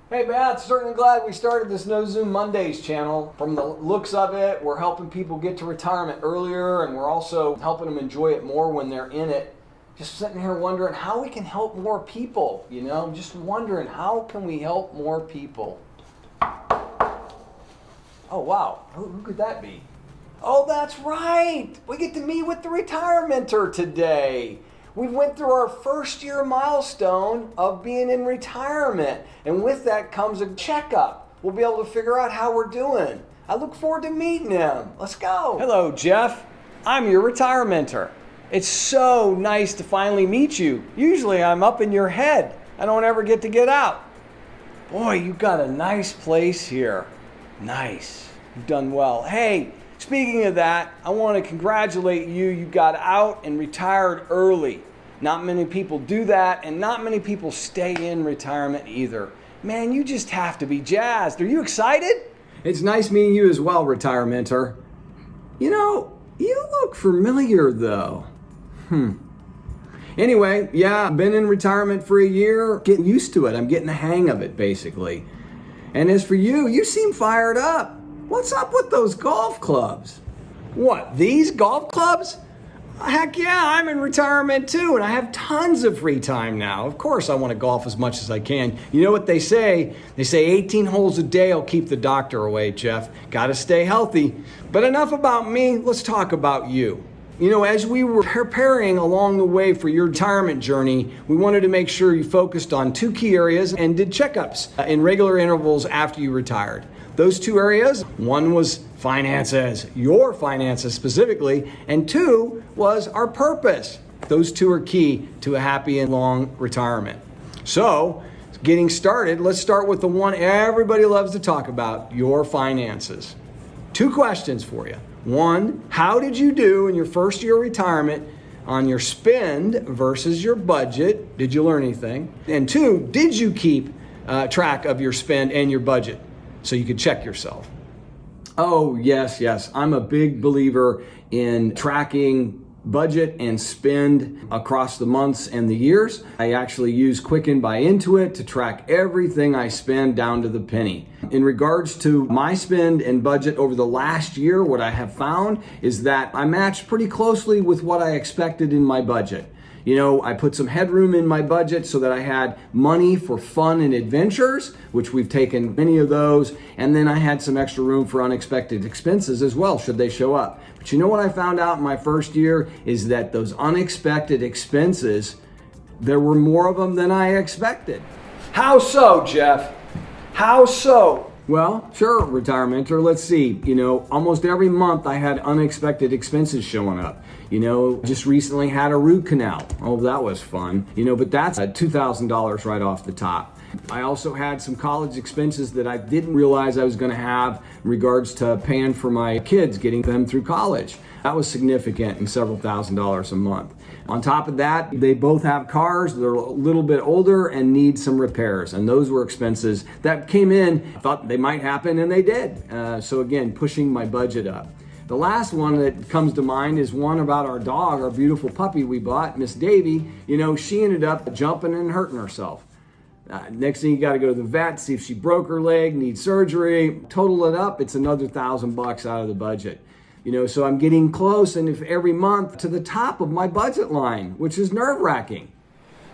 Hey man, certainly glad we started this No Zoom Mondays channel. From the looks of it, we're helping people get to retirement earlier, and we're also helping them enjoy it more when they're in it. Just sitting here wondering how we can help more people, you know? Just wondering how can we help more people? Oh wow, who could that be? Oh, that's right! We get to meet with the retirementer today. We went through our first year milestone of being in retirement, and with that comes a checkup. We'll be able to figure out how we're doing. I look forward to meeting him. Let's go. Hello, Jeff. I'm your retirementer. It's so nice to finally meet you. Usually I'm up in your head. I don't ever get to get out. Boy, you've got a nice place here. Nice. You've done well. Hey, speaking of that, I want to congratulate you. You got out and retired early. Not many people do that, and not many people stay in retirement either. Man, you just have to be jazzed. Are you excited? It's nice meeting you as well, retirementer. You know, you look familiar though. Anyway, yeah, I've been in retirement for a year. Getting used to it. I'm getting the hang of it, basically. And as for you, you seem fired up. What's up with those golf clubs? What, these golf clubs? Heck yeah, I'm in retirement too, and I have tons of free time now. Of course I want to golf as much as I can. You know what they say? They say 18 holes a day will keep the doctor away, Jeff. Gotta stay healthy. But enough about me, let's talk about you. You know, as we were preparing along the way for your retirement journey, we wanted to make sure you focused on two key areas and did checkups in regular intervals after you retired. Those two areas, one was finances, your finances specifically, and two was our purpose. Those two are key to a happy and long retirement. So, getting started, let's start with the one everybody loves to talk about, your finances. Two questions for you. One, how did you do in your first year of retirement on your spend versus your budget? Did you learn anything? And two, did you keep track of your spend and your budget so you could check yourself? Oh, yes. I'm a big believer in tracking budget and spend across the months and the years. I actually use Quicken by Intuit to track everything I spend down to the penny. In regards to my spend and budget over the last year, what I have found is that I matched pretty closely with what I expected in my budget. You know, I put some headroom in my budget so that I had money for fun and adventures, which we've taken many of those, and then I had some extra room for unexpected expenses as well, should they show up. But you know what I found out in my first year is that those unexpected expenses, there were more of them than I expected. How so, Jeff? How so? Well, sure, retirementer. Let's see. You know, almost every month I had unexpected expenses showing up. You know, just recently had a root canal. Oh, that was fun. You know, but that's $2,000 right off the top. I also had some college expenses that I didn't realize I was going to have in regards to paying for my kids, getting them through college. That was significant and several $1,000s a month. On top of that, they both have cars. They're a little bit older and need some repairs. And those were expenses that came in. I thought they might happen, and they did. So again, pushing my budget up. The last one that comes to mind is one about our dog, our beautiful puppy we bought, Miss Davy. You know, she ended up jumping and hurting herself. Next thing, you got to go to the vet, see if she broke her leg, needs surgery. Total it up, it's another $1,000 out of the budget. You know, so I'm getting close, and if every month to the top of my budget line, which is nerve-wracking.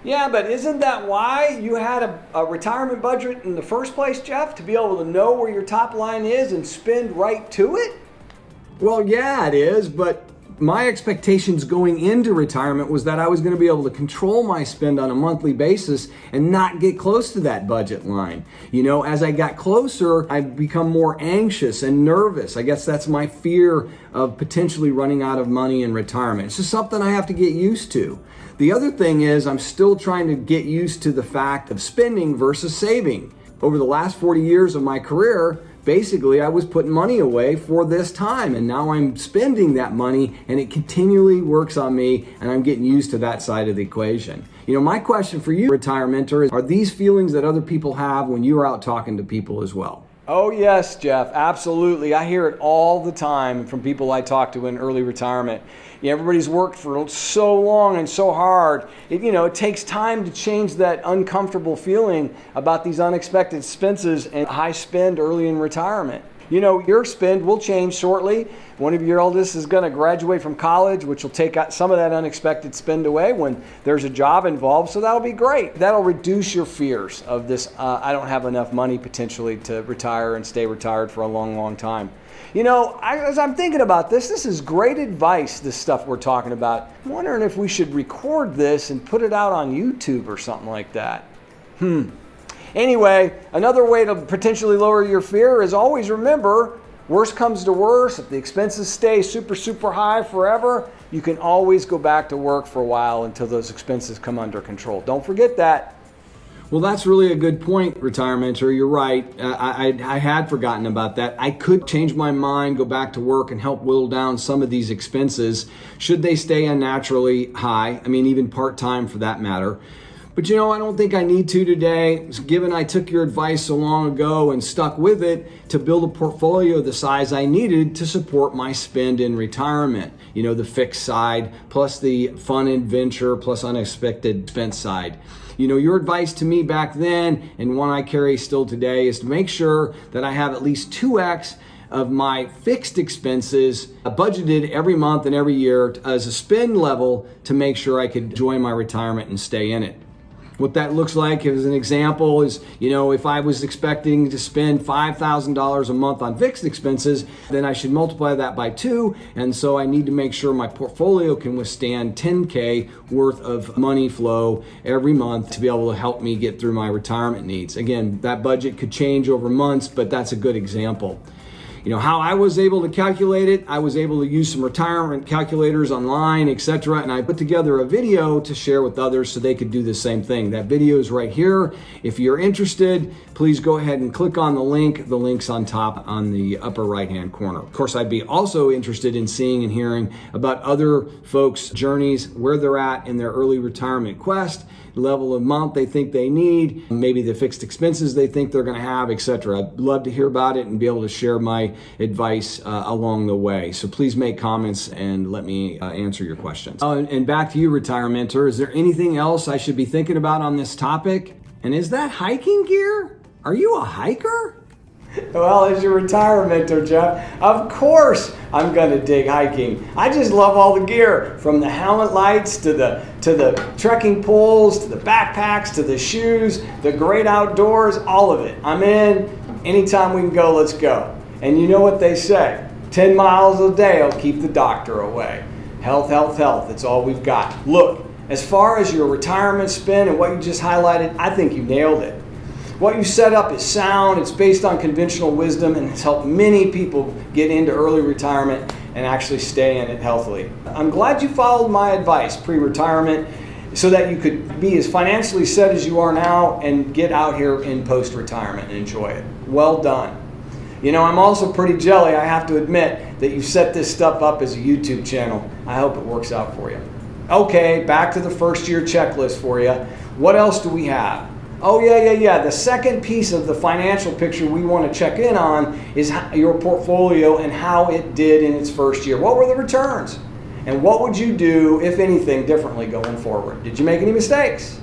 Yeah, but isn't that why you had a retirement budget in the first place, Jeff? To be able to know where your top line is and spend right to it? Well, yeah, it is, but my expectations going into retirement was that I was going to be able to control my spend on a monthly basis and not get close to that budget line. You know, as I got closer, I've become more anxious and nervous. I guess that's my fear of potentially running out of money in retirement. It's just something I have to get used to. The other thing is I'm still trying to get used to the fact of spending versus saving. Over the last 40 years of my career, basically, I was putting money away for this time, and now I'm spending that money, and it continually works on me, and I'm getting used to that side of the equation. You know, my question for you, retirementer, is, are these feelings that other people have when you're out talking to people as well? Oh, yes, Jeff, absolutely. I hear it all the time from people I talk to in early retirement. Everybody's worked for so long and so hard. It takes time to change that uncomfortable feeling about these unexpected expenses and high spend early in retirement. Your spend will change shortly. One of your eldest is going to graduate from college, which will take some of that unexpected spend away when there's a job involved. So that'll be great. That'll reduce your fears of this, I don't have enough money potentially to retire and stay retired for a long, long time. As I'm thinking about this is great advice, this stuff we're talking about. I'm wondering if we should record this and put it out on YouTube or something like that. Anyway, another way to potentially lower your fear is always remember, worst comes to worst, if the expenses stay super, super high forever, you can always go back to work for a while until those expenses come under control. Don't forget that. Well, that's really a good point, retirementer. You're right. I had forgotten about that. I could change my mind, go back to work, and help whittle down some of these expenses should they stay unnaturally high. Even part-time for that matter. But I don't think I need to today, given I took your advice so long ago and stuck with it to build a portfolio the size I needed to support my spend in retirement. The fixed side, plus the fun adventure, plus unexpected expense side. Your advice to me back then, and one I carry still today, is to make sure that I have at least 2x of my fixed expenses budgeted every month and every year as a spend level to make sure I could enjoy my retirement and stay in it. What that looks like as an example is, if I was expecting to spend $5,000 a month on fixed expenses, then I should multiply that by 2. And so I need to make sure my portfolio can withstand $10K worth of money flow every month to be able to help me get through my retirement needs. Again, that budget could change over months, but that's a good example. How I was able to calculate it, I was able to use some retirement calculators online, etc. And I put together a video to share with others so they could do the same thing. That video is right here. If you're interested, please go ahead and click on the link. The link's on top on the upper right-hand corner. Of course, I'd be also interested in seeing and hearing about other folks' journeys, where they're at in their early retirement quest, level of amount they think they need, maybe the fixed expenses they think they're going to have, etc. I'd love to hear about it and be able to share my advice along the way. So please make comments and let me answer your questions. And back to you, retirementer. Is there anything else I should be thinking about on this topic? And is that hiking gear? Are you a hiker? Well, as your retirementer, Jeff, of course I'm going to dig hiking. I just love all the gear, from the helmet lights to the trekking poles, to the backpacks, to the shoes, the great outdoors, all of it. I'm in. Anytime we can go, let's go. And you know what they say, 10 miles a day will keep the doctor away. Health, health, health, it's all we've got. Look, as far as your retirement spend and what you just highlighted, I think you nailed it. What you set up is sound, it's based on conventional wisdom, and it's helped many people get into early retirement and actually stay in it healthily. I'm glad you followed my advice pre-retirement so that you could be as financially set as you are now and get out here in post-retirement and enjoy it. Well done. I'm also pretty jelly, I have to admit, that you set this stuff up as a YouTube channel. I hope it works out for you. Okay, back to the first year checklist for you. What else do we have? Oh, yeah. The second piece of the financial picture we want to check in on is your portfolio and how it did in its first year. What were the returns? And what would you do, if anything, differently going forward? Did you make any mistakes?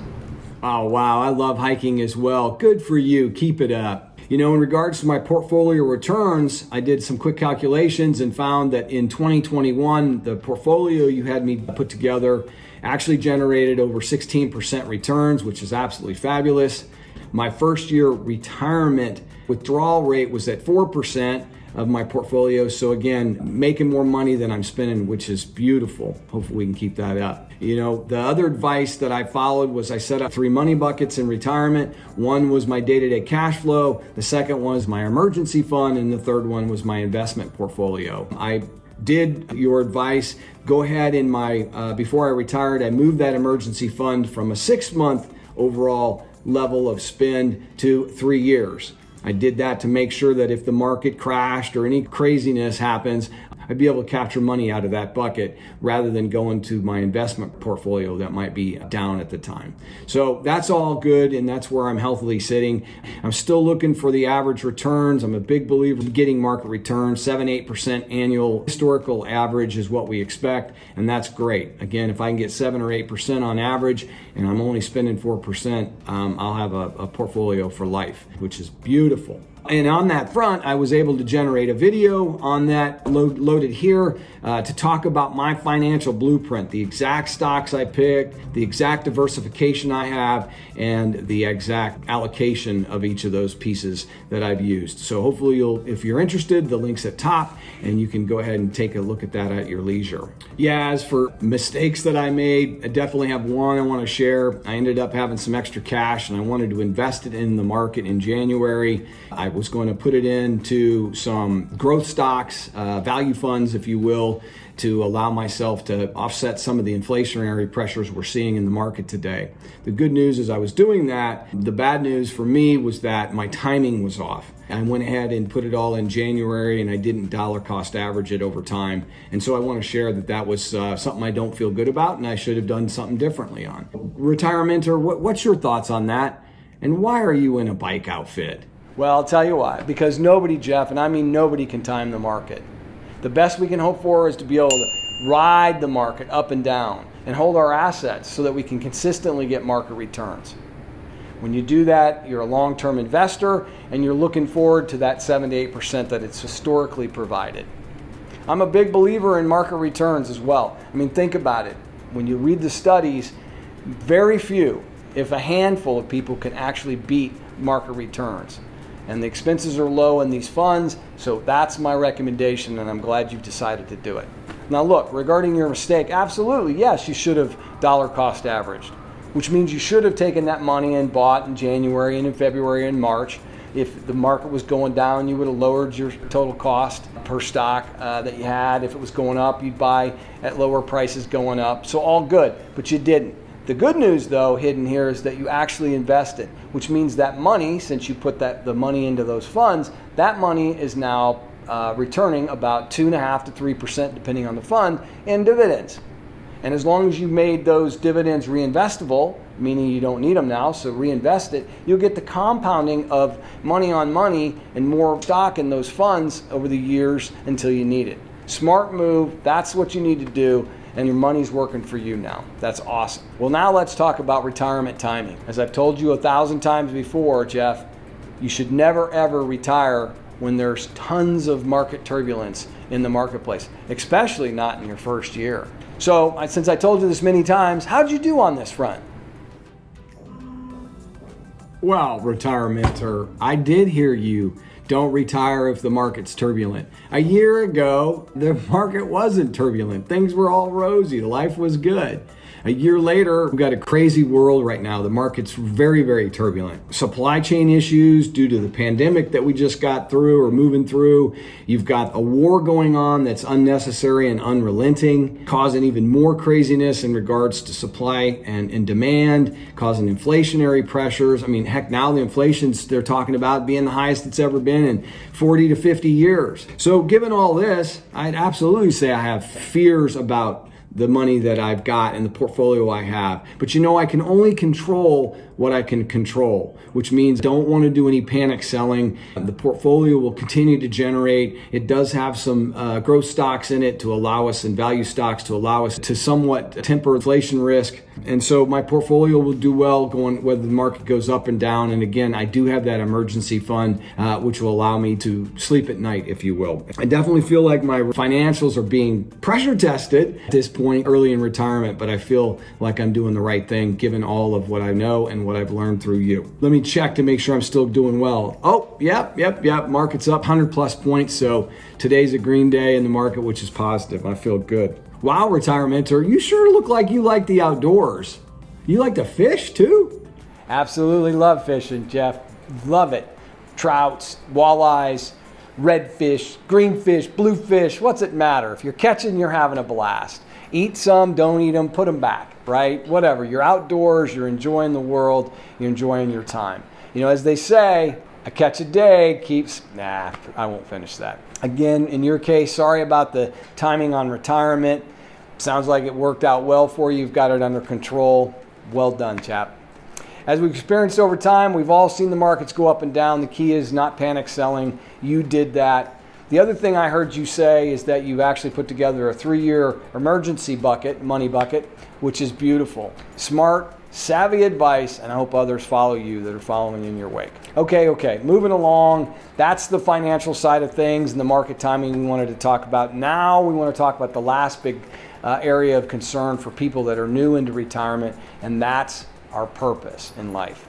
Oh, wow. I love hiking as well. Good for you. Keep it up. In regards to my portfolio returns, I did some quick calculations and found that in 2021, the portfolio you had me put together actually generated over 16% returns, which is absolutely fabulous. My first year retirement withdrawal rate was at 4% of my portfolio. So again, making more money than I'm spending, which is beautiful. Hopefully we can keep that up. The other advice that I followed was I set up 3 money buckets in retirement. One was my day-to-day cash flow. The second one was my emergency fund. And the third one was my investment portfolio. I did your advice. Go ahead in my, before I retired, I moved that emergency fund from a 6-month overall level of spend to 3 years. I did that to make sure that if the market crashed or any craziness happens, I'd be able to capture money out of that bucket rather than going to my investment portfolio that might be down at the time. So that's all good, and that's where I'm healthily sitting. I'm still looking for the average returns. I'm a big believer in getting market returns. 7-8% annual historical average is what we expect, and that's great. Again, if I can get 7 or 8% on average and I'm only spending 4%, I'll have a portfolio for life, which is beautiful. And on that front, I was able to generate a video on that loaded here to talk about my financial blueprint, the exact stocks I picked, the exact diversification I have, and the exact allocation of each of those pieces that I've used. So hopefully if you're interested, the link's at top and you can go ahead and take a look at that at your leisure. Yeah, as for mistakes that I made, I definitely have one I want to share. I ended up having some extra cash and I wanted to invest it in the market in January. I was going to put it into some growth stocks, value funds, if you will, to allow myself to offset some of the inflationary pressures we're seeing in the market today. The good news is I was doing that. The bad news for me was that my timing was off. I went ahead and put it all in January and I didn't dollar cost average it over time. And so I want to share that was something I don't feel good about and I should have done something differently on. Retirementer, what's your thoughts on that? And why are you in a bike outfit? Well, I'll tell you why. Because nobody, Jeff, and I mean nobody, can time the market. The best we can hope for is to be able to ride the market up and down and hold our assets so that we can consistently get market returns. When you do that, you're a long-term investor and you're looking forward to that 7 to 8% that it's historically provided. I'm a big believer in market returns as well. I mean, think about it. When you read the studies, very few, if a handful of people, can actually beat market returns. And the expenses are low in these funds, so that's my recommendation, and I'm glad you've decided to do it. Now look, regarding your mistake, absolutely, yes, you should have dollar cost averaged, which means you should have taken that money and bought in January and in February and March. If the market was going down, you would have lowered your total cost per stock that you had. If it was going up, you'd buy at lower prices going up. So all good, but you didn't. The good news, though, hidden here, is that you actually invested, which means that money, since you put the money into those funds, that money is now returning about 2.5% to 3%, depending on the fund, in dividends. And as long as you made those dividends reinvestable, meaning you don't need them now, so reinvest it, you'll get the compounding of money on money and more stock in those funds over the years until you need it. Smart move. That's what you need to do. And your money's working for you now. That's awesome. Well, now let's talk about retirement timing. As I've told you 1,000 times before, Jeff, you should never ever retire when there's tons of market turbulence in the marketplace, especially not in your first year. So, since I told you this many times, how'd you do on this front? Well, retirementer, I did hear you. Don't retire if the market's turbulent. A year ago, the market wasn't turbulent. Things were all rosy. Life was good. A year later, we've got a crazy world right now. The market's very, very turbulent. Supply chain issues due to the pandemic that we just got through or moving through. You've got a war going on that's unnecessary and unrelenting, causing even more craziness in regards to supply and demand, causing inflationary pressures. I mean, heck, now the inflation's they're talking about being the highest it's ever been in 40 to 50 years. So given all this, I'd absolutely say I have fears about the money that I've got and the portfolio I have. But I can only control what I can control, which means don't want to do any panic selling. The portfolio will continue to generate. It does have some growth stocks in it to allow us, and value stocks to allow us to somewhat temper inflation risk. And so my portfolio will do well going whether the market goes up and down. And again, I do have that emergency fund, which will allow me to sleep at night, if you will. I definitely feel like my financials are being pressure tested at this point early in retirement, but I feel like I'm doing the right thing given all of what I know and what I've learned through you. Let me check to make sure I'm still doing well. Oh, yep. Market's up 100 plus points. So today's a green day in the market, which is positive. I feel good. Wow, retirementer, you sure look like you like the outdoors. You like to fish too? Absolutely love fishing, Jeff. Love it. Trouts, walleyes, redfish, greenfish, bluefish, what's it matter? If you're catching, you're having a blast. Eat some, don't eat them, put them back, right? Whatever. You're outdoors, you're enjoying the world, you're enjoying your time. As they say, A catch a day keeps, nah, I won't finish that. Again, in your case, sorry about the timing on retirement. Sounds like it worked out well for you. You've got it under control. Well done, chap. As we've experienced over time, we've all seen the markets go up and down. The key is not panic selling. You did that. The other thing I heard you say is that you've actually put together a 3-year emergency bucket, money bucket, which is beautiful. Smart, savvy advice, and I hope others follow you that are following in your wake. Okay, moving along. That's the financial side of things and the market timing we wanted to talk about. Now we want to talk about the last big area of concern for people that are new into retirement, and that's our purpose in life.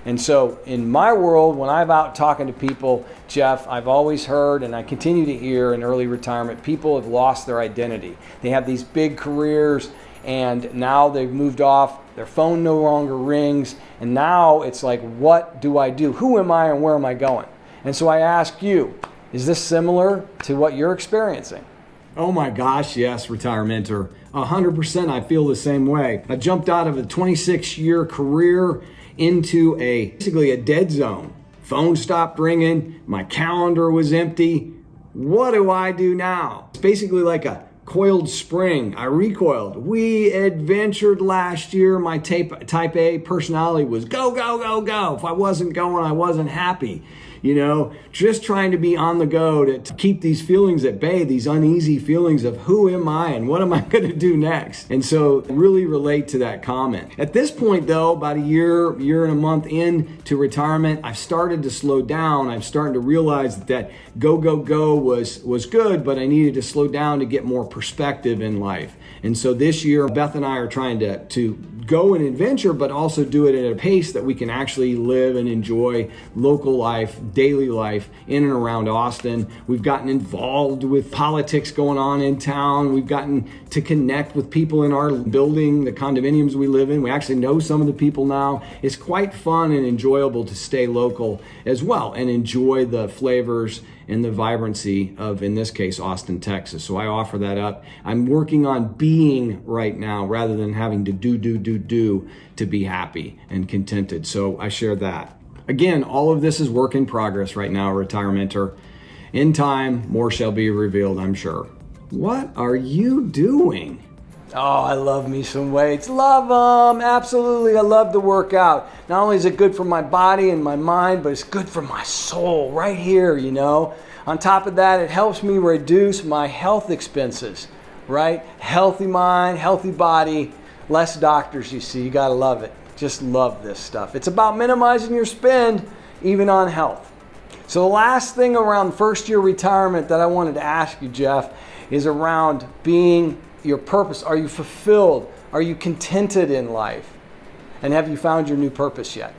And so in my world, when I'm out talking to people, Jeff, I've always heard, and I continue to hear in early retirement, people have lost their identity. They have these big careers, and now they've moved off, their phone no longer rings, and now it's like, what do I do? Who am I and where am I going? And so I ask you, is this similar to what you're experiencing? Oh my gosh, yes, retirementer. 100% I feel the same way. I jumped out of a 26-year career into basically a dead zone. Phone stopped ringing, my calendar was empty. What do I do now? It's basically like a coiled spring. I recoiled. We adventured last year. My type A personality was go, go, go, go. If I wasn't going, I wasn't happy. You know, just trying to be on the go to keep these feelings at bay, these uneasy feelings of who am I and what am I going to do next? And so really relate to that comment. At this point though, about a year and a month into retirement, I've started to slow down. I'm starting to realize that go, go, go was good, but I needed to slow down to get more perspective in life. And so this year, Beth and I are trying to go and adventure, but also do it at a pace that we can actually live and enjoy local life, daily life in and around Austin. We've gotten involved with politics going on in town. We've gotten to connect with people in our building, the condominiums we live in. We actually know some of the people now. It's quite fun and enjoyable to stay local as well and enjoy the flavors and the vibrancy of, in this case, Austin, Texas. So I offer that up. I'm working on being right now rather than having to do to be happy and contented. So I share that. Again, all of this is work in progress right now, retirementer. In time, more shall be revealed, I'm sure. What are you doing? Oh, I love me some weights. Love them. Absolutely. I love to work out. Not only is it good for my body and my mind, but it's good for my soul right here, you know. On top of that, it helps me reduce my health expenses, right? Healthy mind, healthy body, less doctors, you see. You got to love it. Just love this stuff. It's about minimizing your spend, even on health. So the last thing around first year retirement that I wanted to ask you, Jeff, is around being your purpose. Are you fulfilled? Are you contented in life? And have you found your new purpose yet?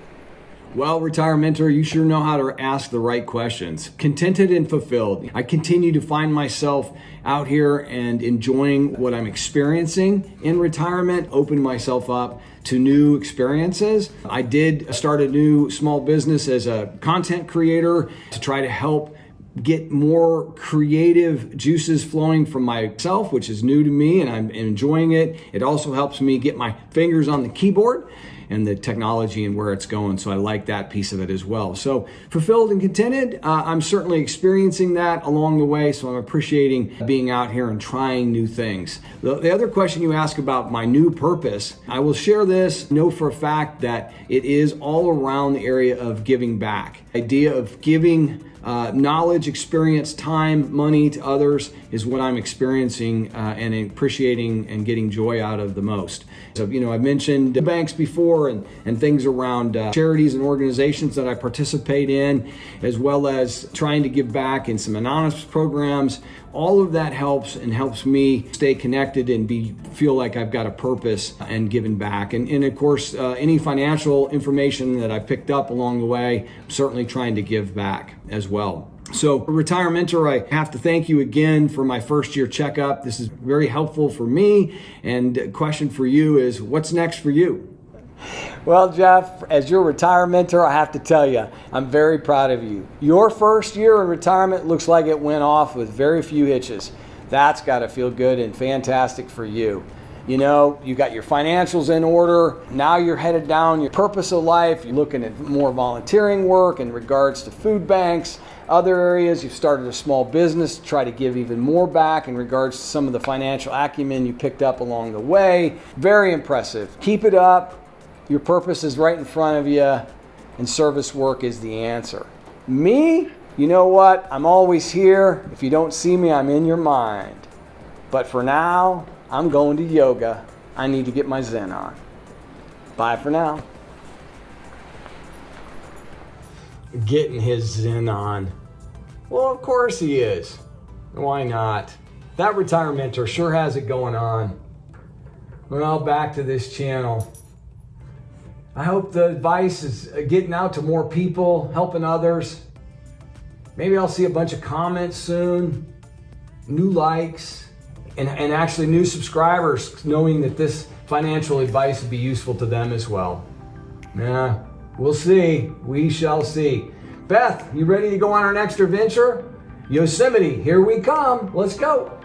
Well, retirementer, you sure know how to ask the right questions. Contented and fulfilled. I continue to find myself out here and enjoying what I'm experiencing in retirement, open myself up to new experiences. I did start a new small business as a content creator to try to help get more creative juices flowing from myself, which is new to me and I'm enjoying it. It also helps me get my fingers on the keyboard and the technology and where it's going. So I like that piece of it as well. So fulfilled and contented, I'm certainly experiencing that along the way. So I'm appreciating being out here and trying new things. The other question you ask about my new purpose, I will share this, know for a fact that it is all around the area of giving back. Idea of giving knowledge, experience, time, money to others is what I'm experiencing and appreciating and getting joy out of the most. So, you know, I've mentioned banks before and things around charities and organizations that I participate in, as well as trying to give back in some anonymous programs. All of that helps and helps me stay connected and feel like I've got a purpose and giving back. And of course, any financial information that I picked up along the way, I'm certainly trying to give back as well. So, retirementer, I have to thank you again for my first year checkup. This is very helpful for me. And a question for you is, what's next for you? Well, Jeff, as your retirementer, I have to tell you, I'm very proud of you. Your first year in retirement looks like it went off with very few hitches. That's got to feel good and fantastic for you. You know, you got your financials in order. Now you're headed down your purpose of life. You're looking at more volunteering work in regards to food banks, other areas. You've started a small business to try to give even more back in regards to some of the financial acumen you picked up along the way. Very impressive. Keep it up. Your purpose is right in front of you, and service work is the answer. Me, you know what? I'm always here. If you don't see me, I'm in your mind. But for now, I'm going to yoga. I need to get my Zen on. Bye for now. Getting his Zen on. Well, of course he is. Why not? That retirementer sure has it going on. Well, back to this channel. I hope the advice is getting out to more people, helping others. Maybe I'll see a bunch of comments soon, new likes, and actually new subscribers, knowing that this financial advice would be useful to them as well. Yeah, we'll see. We shall see. Beth, you ready to go on our next adventure? Yosemite, here we come. Let's go.